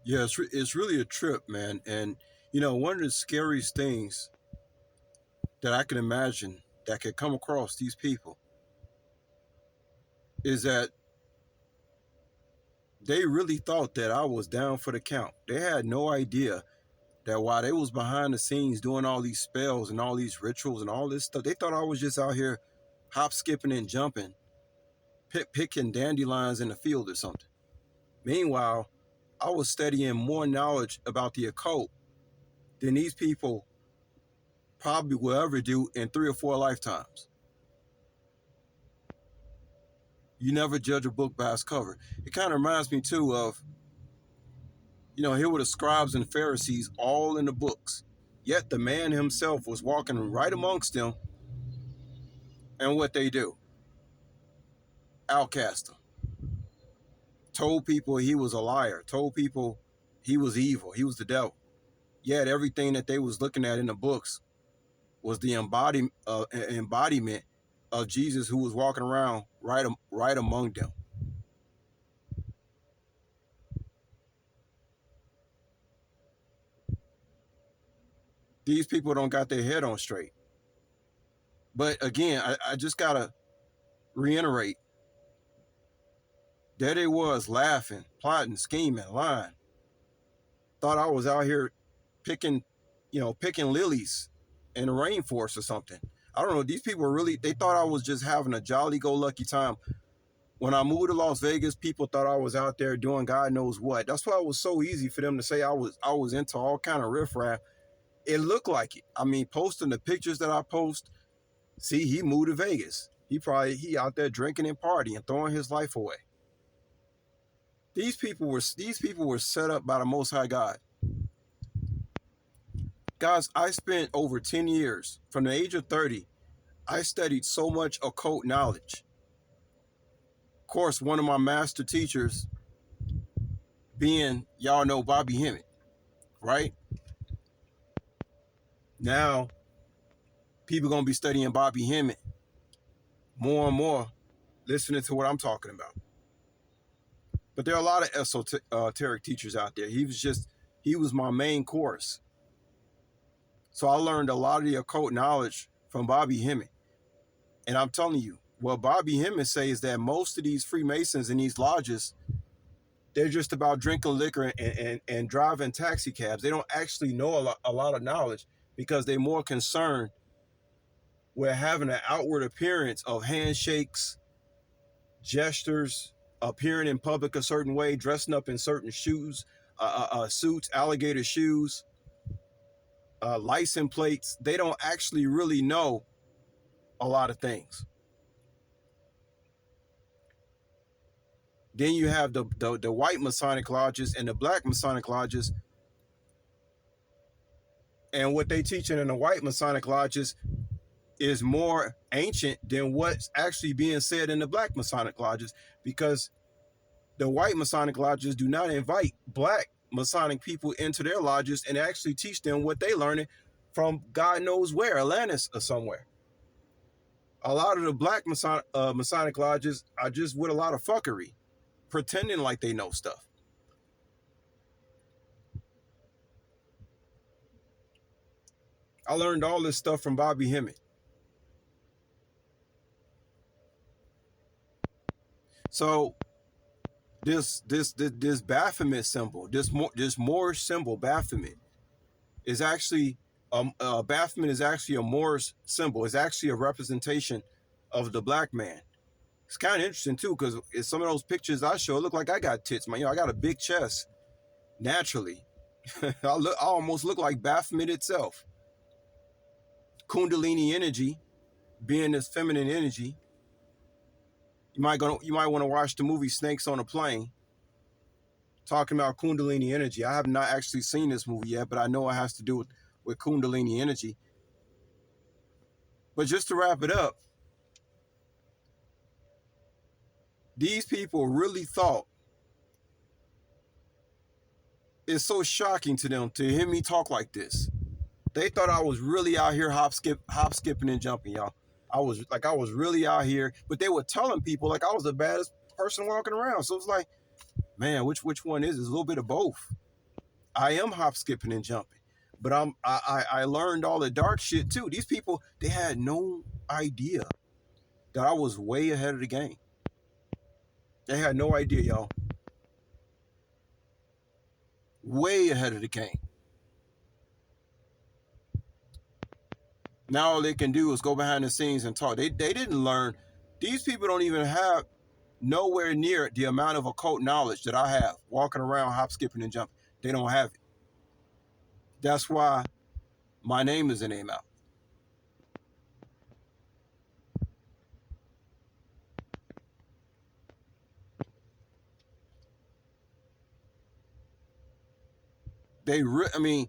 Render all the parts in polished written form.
Yeah, it's really a trip, man. And you know, one of the scariest things that I can imagine that could come across these people is that they really thought that I was down for the count. They had no idea that while they was behind the scenes doing all these spells and all these rituals and all this stuff, they thought I was just out here hop, skipping, and jumping, picking dandelions in the field or something. Meanwhile, I was studying more knowledge about the occult than these people probably will ever do in 3 or 4 lifetimes. You never judge a book by its cover. It kind of reminds me too of, here were the scribes and Pharisees all in the books. Yet the man himself was walking right amongst them, and what they do? Outcast him. Told people he was a liar. Told people he was evil. He was the devil. Yet everything that they was looking at in the books was the embodiment of Jesus, who was walking around right among them. These people don't got their head on straight. But again, I just gotta reiterate, there they was laughing, plotting, scheming, lying. Thought I was out here picking, picking lilies in the rainforest or something. I don't know. These people were really, they thought I was just having a jolly go lucky time. When I moved to Las Vegas, people thought I was out there doing God knows what. That's why it was so easy for them to say I was into all kind of riffraff. It looked like it. I mean, posting the pictures that I post, see, he moved to Vegas. He out there drinking and partying, throwing his life away. These people were set up by the Most High God. Guys, I spent over 10 years, from the age of 30, I studied so much occult knowledge. Of course, one of my master teachers being, y'all know, Bobby Hemmett, right? Now, people going to be studying Bobby Hemmett more and more, listening to what I'm talking about. But there are a lot of esoteric teachers out there. He was my main course. So I learned a lot of the occult knowledge from Bobby Hemmett. And I'm telling you, what Bobby Hemmett says is that most of these Freemasons in these lodges, they're just about drinking liquor and driving taxi cabs. They don't actually know a lot of knowledge because they're more concerned with having an outward appearance of handshakes, gestures, appearing in public a certain way, dressing up in certain shoes, suits, alligator shoes, license plates. They don't actually really know a lot of things. Then you have the white Masonic lodges and the black Masonic lodges. And what they teaching in the white Masonic lodges is more ancient than what's actually being said in the black Masonic lodges, because the white Masonic lodges do not invite black Masonic people into their lodges and actually teach them what they learning from God knows where, Atlantis or somewhere. A lot of the black Masonic lodges are just with a lot of fuckery, pretending like they know stuff. I learned all this stuff from Bobby Hemmett. So this Baphomet symbol, this Moorish symbol, Baphomet, is actually Baphomet is actually a Moorish symbol. It's actually a representation of the black man. It's kind of interesting too, because in some of those pictures I show, it look like I got tits, man. I got a big chest naturally. I almost look like Baphomet itself. Kundalini energy, being this feminine energy. You might want to watch the movie Snakes on a Plane, talking about Kundalini energy. I have not actually seen this movie yet, but I know it has to do with Kundalini energy. But just to wrap it up, these people really thought, it's so shocking to them to hear me talk like this. They thought I was really out here hop skipping and jumping, y'all. I was really out here, but they were telling people like I was the baddest person walking around. So it's like, man, which one is it? It's a little bit of both. I am hop, skipping, and jumping. But I learned all the dark shit too. These people, they had no idea that I was way ahead of the game. They had no idea, y'all. Way ahead of the game. Now all they can do is go behind the scenes and talk. They didn't learn. These people don't even have nowhere near the amount of occult knowledge that I have walking around, hop, skipping, and jumping. They don't have it. That's why my name is in their mouth. I mean,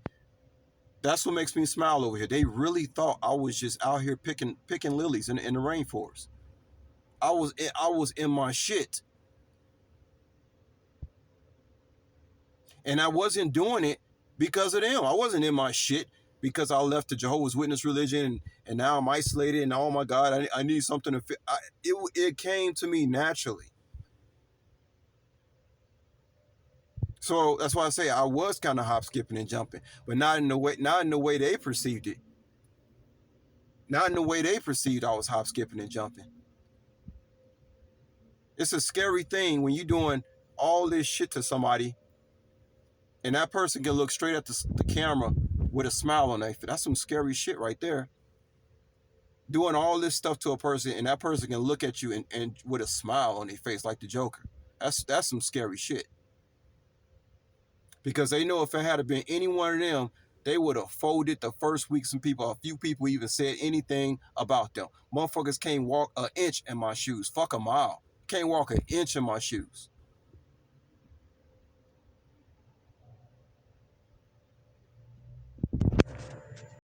that's what makes me smile over here. They really thought I was just out here picking lilies in the rainforest. I was in my shit, and I wasn't doing it because of them. I wasn't in my shit because I left the Jehovah's Witness religion, and now I'm isolated. And oh my God, I need something to fit. It came to me naturally. So that's why I say I was kind of hop, skipping, and jumping, but not in the way they perceived it. Not in the way they perceived I was hop, skipping, and jumping. It's a scary thing when you're doing all this shit to somebody, and that person can look straight at the camera with a smile on their face. That's some scary shit right there. Doing all this stuff to a person, and that person can look at you and with a smile on their face like the Joker. That's some scary shit. Because they know if it had been any one of them, they would have folded the first week. A few people even said anything about them. Motherfuckers can't walk an inch in my shoes. Fuck a mile. Can't walk an inch in my shoes.